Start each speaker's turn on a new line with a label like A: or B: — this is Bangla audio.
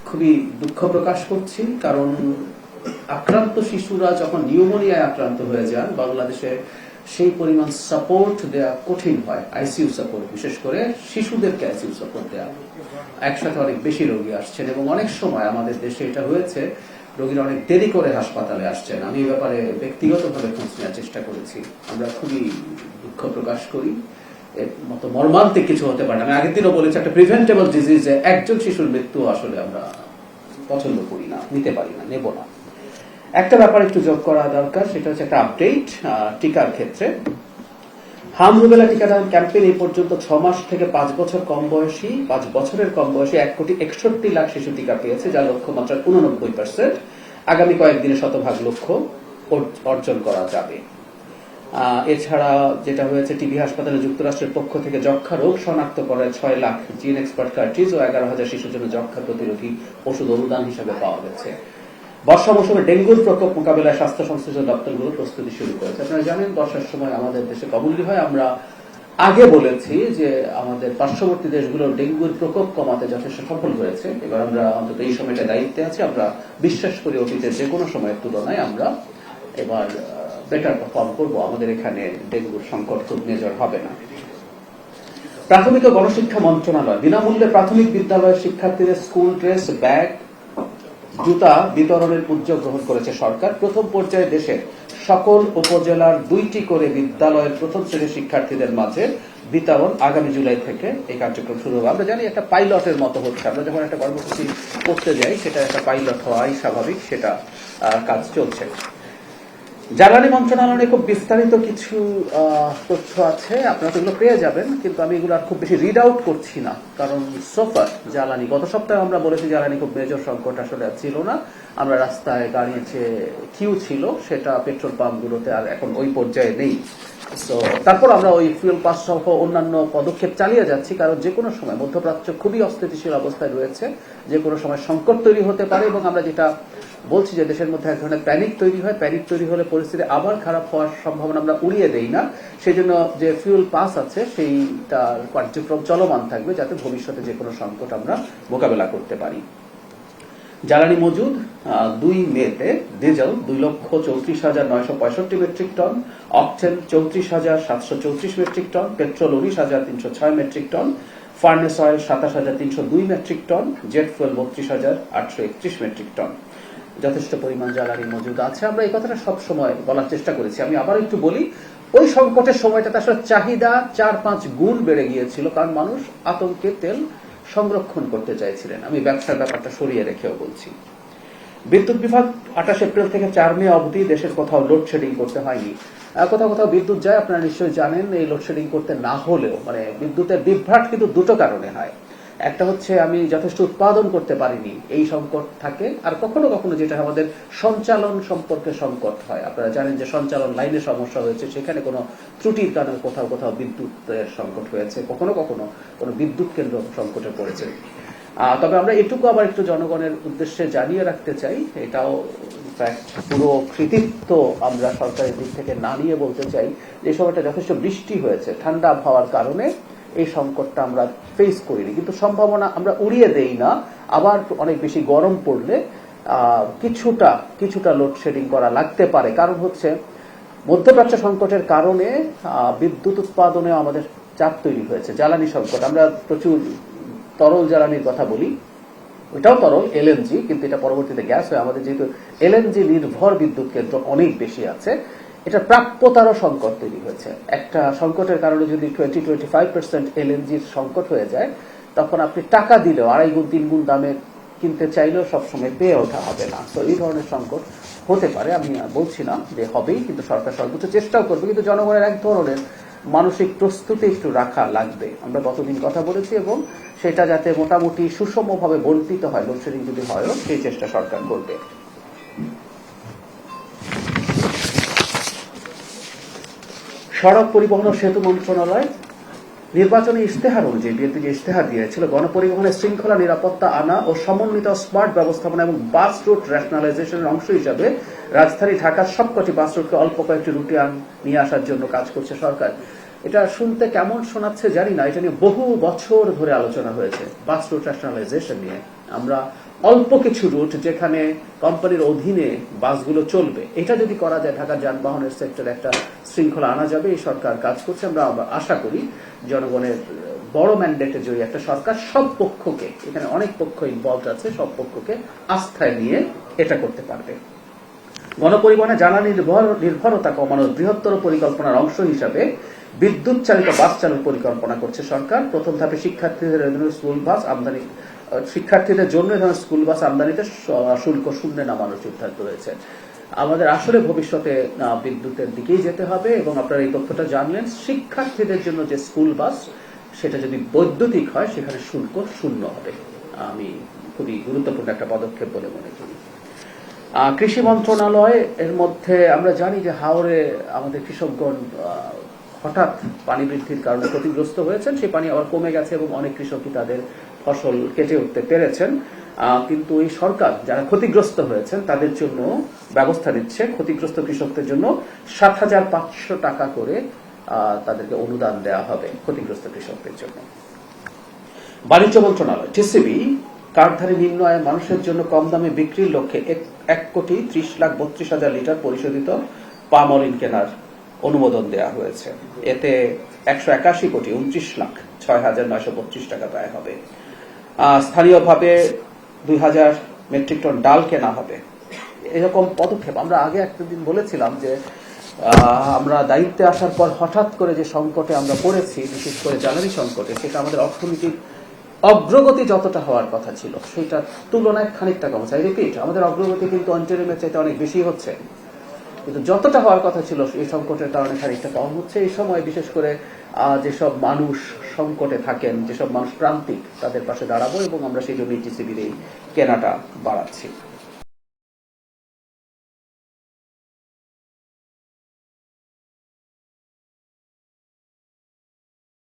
A: খুবই দুঃখ প্রকাশ করছি, কারণ আক্রান্ত শিশুরা যখন নিউমোনিয়ায় আক্রান্ত হয়ে যান বাংলাদেশে সেই পরিমাণ সাপোর্ট দেওয়া কঠিন হয়। আইসিইউ সাপোর্ট, বিশেষ করে শিশুদেরকে আইসিইউ সাপোর্ট দেওয়া, একসাথে অনেক বেশি রোগী আসছেন এবং অনেক সময় আমাদের দেশে এটা হয়েছে রোগীরা অনেক দেরি করে হাসপাতালে আসছেন। আমি এই ব্যাপারে ব্যক্তিগতভাবে খোঁজ নেওয়ার চেষ্টা করেছি। আমরা খুবই দুঃখ প্রকাশ করি। এর মতো মর্মান্তিক কিছু হতে পারে। আমি আগের দিনও বলেছি, একটা প্রিভেন্টেবল ডিজিজে একজন শিশুর মৃত্যু আসলে আমরা পছন্দ করি না, নিতে পারি না, নেব না। একটা ব্যাপার একটু যোগ করা দরকার, সেটা হচ্ছে একটা আপডেট টিকার ক্ষেত্রে। হাম রুবেলা টিকাদান ক্যাম্পেইন এই পর্যন্ত 6 মাস থেকে 5 বছর কম বয়সী, 5 বছরের কম বয়সী 1,61,00,000 শিশু টিকা পেয়েছে, যার লক্ষ্যমাত্রা 89%। আগামী কয়েকদিনে শতভাগ লক্ষ্য অর্জন করা যাবে। এছাড়া যেটা হয়েছে, টিবি হাসপাতালে যুক্তরাষ্ট্রের পক্ষ থেকে যক্ষা রোগ শনাক্ত করায় 6 লাখ জিন এক্সপার্ট কার্ট্রিজ ও 11,000 শিশুর জন্য যক্ষা প্রতিরোধী ওষুধ অনুদান হিসেবে পাওয়া গেছে। বর্ষা মৌসুমে ডেঙ্গুর প্রকোপ মোকাবিলায় স্বাস্থ্য সংশ্লিষ্ট দপ্তরগুলো প্রস্তুতি শুরু করেছে। আপনারা জানেন বর্ষার সময় আমাদের দেশে কবুলি হয়। আমরা আগে বলেছি যে আমাদের পার্শ্ববর্তী দেশগুলো ডেঙ্গুর প্রকোপ কমাতে যথেষ্ট সফল হয়েছে। এবার আমরা অন্তত এই সময়টা দায়িত্বে আছি। আমরা বিশ্বাস করি অতীতের যে কোনো সময়ের তুলনায় আমরা এবার বেটার পারফর্ম করবো। আমাদের এখানে ডেঙ্গুর সংকট খুব মেজর হবে না। প্রাথমিক ও গণশিক্ষা মন্ত্রণালয় বিনামূল্যে প্রাথমিক বিদ্যালয়ের শিক্ষার্থীদের স্কুল ড্রেস, ব্যাগ, জুতা বিতরণের উদ্যোগ গ্রহণ করেছে সরকার। প্রথম পর্যায়ে দেশের সকল উপজেলার 2টি করে বিদ্যালয়ের প্রথম শ্রেণীর শিক্ষার্থীদের মাঝে বিতরণ আগামী জুলাই থেকে এই কার্যক্রম শুরু হবে। আমরা জানি একটা পাইলটের মতো হচ্ছে। আমরা যখন একটা কর্মসূচি করতে যাই, সেটা একটা পাইলট হওয়াই স্বাভাবিক, সেটা কাজ চলছে। জ্বালানি মন্ত্রণালয়ে খুব বিস্তারিত কিছু তথ্য আছে, আপনারা এগুলো পেয়ে যাবেন, কিন্তু আমি এগুলো আর খুব বেশি রিড আউট করছি না, কারণ সোফার জ্বালানি, গত সপ্তাহে আমরা বলেছি জ্বালানি খুব মেজর সংকট আসলে ছিল না। আমরা রাস্তায় গাড়ির যে কিউ ছিল সেটা পেট্রোল পাম্পগুলোতে আর এখন ওই পর্যায়ে নেই। তো তারপর আমরা ওই ফুয়েল পাস সহ অন্যান্য পদক্ষেপ চালিয়ে যাচ্ছি, কারণ যে কোনো সময় মধ্যপ্রাচ্য খুবই অস্থিতিশীল অবস্থায় রয়েছে, যে কোনো সময় সংকট তৈরি হতে পারে। এবং আমরা যেটা বলছি যে দেশের মধ্যে এক ধরনের প্যানিক তৈরি হয়, প্যানিক তৈরি হলে পরিস্থিতি আবার খারাপ হওয়ার সম্ভাবনা আমরা উড়িয়ে দেই না। সেই জন্য যে ফুয়েল পাস আছে সেইটার কার্যক্রম চলমান থাকবে, যাতে ভবিষ্যতে যে কোনো সংকট আমরা মোকাবেলা করতে পারি। জ্বালানি মজুদ 2 মেতে diesel 2,34,965 metric ton, octane 34,734 metric ton, petrol 19,306 metric ton, furnace oil 27,302 metric ton, jet fuel 32,831 metric ton. যথেষ্ট পরিমাণ জ্বালানি মজুদ আছে। আমরা এই কথাটা সব সময় বলার চেষ্টা করেছি। আমি আবার একটু বলি, ওই সংকটের সময়টাতে আসলে চাহিদা 4-5 গুণ বেড়ে গিয়েছিল, কারণ মানুষ আতঙ্কে তেল সংরক্ষণ করতে চাইছিলেন। আমি ব্যবসার ব্যাপারটা সরিয়ে রেখেও বলছি। বিদ্যুৎ বিভাগ 28 এপ্রিল থেকে 4 মে অবধি দেশের কোথাও লোডশেডিং করতে হয়নি। কোথাও কোথাও বিদ্যুৎ যায়, আপনারা নিশ্চয়ই জানেন। এই লোডশেডিং করতে না হলেও মানে বিদ্যুতের বিভ্রাট কিন্তু দুটো কারণে হয়। একটা হচ্ছে আমি যথেষ্ট উৎপাদন করতে পারিনি, এই সংকট থাকে। আর কখনো কখনো যেটা আমাদের সঞ্চালন সম্পর্কে সংকট হয়। আপনারা জানেন যে সঞ্চালন লাইনে সমস্যা হয়েছে, সেখানে কোনো ত্রুটির কারণে কোথাও কোথাও বিদ্যুতের সংকট হয়েছে, কখনো কখনো কোনো বিদ্যুৎ কেন্দ্র সংকটে পড়েছে। তবে আমরা এটুকু আবার একটু জনগণের উদ্দেশ্যে জানিয়ে রাখতে চাই, এটাও পুরো কৃতিত্ব আমরা সরকারের দিক থেকে না নিয়ে বলতে চাই, যে সময়টা যথেষ্ট বৃষ্টি হয়েছে, ঠান্ডা আবহাওয়ার কারণে এই সংকটটা আমরা ফেস করিনি। কিন্তু সম্ভাবনা আমরা উড়িয়ে দেই না, আবার অনেক বেশি গরম পড়লে কিছুটা লোডশেডিং করা লাগতে পারে। কারণ হচ্ছে মধ্যপ্রাচ্য সংকটের কারণে বিদ্যুৎ উৎপাদনে আমাদের চাপ তৈরি হয়েছে। জ্বালানি সংকট, আমরা প্রচুর তরল জ্বালানির কথা বলি, ওইটাও তরল এলএনজি, কিন্তু এটা পরবর্তীতে গ্যাস হয়। আমাদের যেহেতু এলএনজি নির্ভর বিদ্যুৎ কেন্দ্র অনেক বেশি আছে, এটা প্রাপ্যতারও সংকট তৈরি হয়েছে। একটা সংকটের কারণে যদি 20-25% এলএনজির সংকট হয়ে যায়, তখন আপনি টাকা দিলেও 2.5 গুণ 3 গুণ দামে কিনতে চাইলেও সবসময় পেয়ে ওঠা হবে না। তো এই ধরনের সংকট হতে পারে। আমি বলছি না যে হবেই, কিন্তু সরকার সর্বোচ্চ চেষ্টাও করবে। কিন্তু জনগণের এক ধরনের মানসিক প্রস্তুতি একটু রাখা লাগবে। আমরা গতদিন কথা বলেছি, এবং সেটা যাতে মোটামুটি সুষমভাবে বন্টিত হয়, লোডশেডিং যদি হয়ও, সেই চেষ্টা সরকার করবে। সড়ক পরিবহন ও সেতু মন্ত্রণালয় নির্বাচনী ইশতেহার অনুযায়ী বিএনপি যে ইশতেহার দিয়েছিল, গণপরিবহনের শৃঙ্খলা, নিরাপত্তা আনা ও সমন্বিত স্মার্ট ব্যবস্থাপনা এবং বাস রুট রেশনালাইজেশনের অংশ হিসাবে রাজধানী ঢাকার সবকটি বাস রুটকে অল্প কয়েকটি রুটে নিয়ে আসার জন্য কাজ করছে সরকার। এটা শুনতে কেমন শোনাচ্ছে জানি না, এটা নিয়ে বহু বছর ধরে আলোচনা হয়েছে, বাস রুট রেশনালাইজেশন নিয়ে। আমরা অল্প কিছু রুট যেখানে কোম্পানির অধীনে বাসগুলো চলবে, এটা যদি করা যায় ঢাকার যানবাহনের সেক্টরে একটা শৃঙ্খলা আনা যাবে। এই সরকার কাজ করছে, আমরা আশা করি জনগণের বড় ম্যান্ডেটে জয়ী একটা সরকার সব পক্ষকে, এখানে অনেক পক্ষ ইনভলভ আছে, সব পক্ষকে আস্থায় নিয়ে এটা করতে পারবে। গণপরিবহনে জ্বালানি নির্ভরতা কমানোর বৃহত্তর পরিকল্পনার অংশ হিসাবে বিদ্যুৎ চালিত বাস চালুর পরিকল্পনা করছে সরকার। প্রথম ধাপে শিক্ষার্থীদের স্কুল বাস আমদানি শিক্ষার্থীদের জন্য স্কুল বাস আমদানিতে শুল্ক শূন্যে নামানোর সিদ্ধান্ত রয়েছে। আমাদের আসলে ভবিষ্যতে বিদ্যুতের দিকেই যেতে হবে এবং আপনারা এই তথ্যটা জানলেন, শিক্ষার্থীদের জন্য যে স্কুল বাস সেটা যদি বৈদ্যুতিক হয় সেখানে শুল্ক শূন্য হবে। আমি খুবই গুরুত্বপূর্ণ একটা পদক্ষেপ বলে মনে করি। কৃষি মন্ত্রণালয় এর মধ্যে আমরা জানি যে হাওরে আমাদের কৃষকগণ হঠাৎ পানি বৃদ্ধির কারণে ক্ষতিগ্রস্ত হয়েছেন, সেই পানি আবার কমে গেছে এবং অনেক কৃষকই তাদের ফসল কেটে উঠতে পেরেছেন। কিন্তু এই সরকার যারা ক্ষতিগ্রস্ত হয়েছেন তাদের জন্য ব্যবস্থা নিচ্ছে, ক্ষতিগ্রস্ত কৃষকদের জন্য ৭,৫০০ টাকা করে তাদেরকে অনুদান দেওয়া হবে ক্ষতিগ্রস্ত কৃষকদের জন্য। বাণিজ্য মন্ত্রণালয় টিসিবি কার্ডধারী নিম্ন আয়ের মানুষের জন্য কম দামে বিক্রির লক্ষ্যে ১,৩০,৩২,০০০ লিটার পরিশোধিত পাম অয়েল কেনার অনুমোদন দেওয়া হয়েছে। এতে ১৮০,২৯,০৬,৯২৫ টাকা ব্যয় হবে। স্থানীয়ভাবে ২,০০০ মেট্রিক টন ডাল কেনা হবে। এরকম পদক্ষেপ আমরা আগে একদিন বলেছিলাম যে আমরা দায়িত্বে আসার পর হঠাৎ করে যে সংকটে আমরা পড়েছি, বিশেষ করে জ্বালানি সংকটে, সেটা আমাদের অর্থনীতির অগ্রগতি যতটা হওয়ার কথা ছিল সেটার তুলনায় খানিকটা কম। আই রিপিট, আমাদের অগ্রগতি কিন্তু অন্টারিয়ামের চাইতে অনেক বেশি হচ্ছে, কিন্তু যতটা হওয়ার কথা ছিল এই সংকটের কারণে খানিকটা কম হচ্ছে। এই সময় বিশেষ করে যেসব মানুষ সংকটে থাকেন, যেসব মানুষ প্রান্তিক, তাদের পাশে দাঁড়াবো এবং আমরা সেই জন্য টিসিবির এই কেনাটা বাড়াচ্ছি।